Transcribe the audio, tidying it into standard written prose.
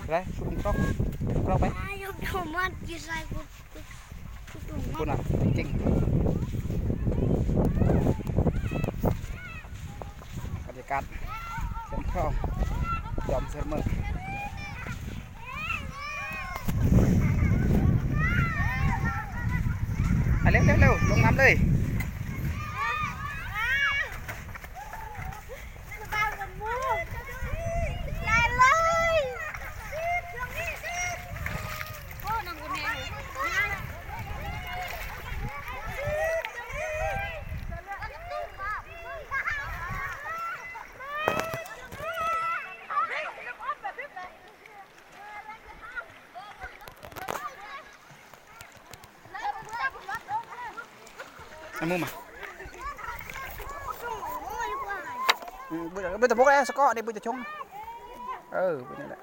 ไรคุณกล้องไหม ยกถุงมันกี่ใส่กูถุง คุณอ่ะจริงบรรยากาศเส้นคลองยอมเสมอเร็วลงน้ำเลยน้ำมือมาbây giờ bốc đây sao có đây bây giờ trông bây giờ đấy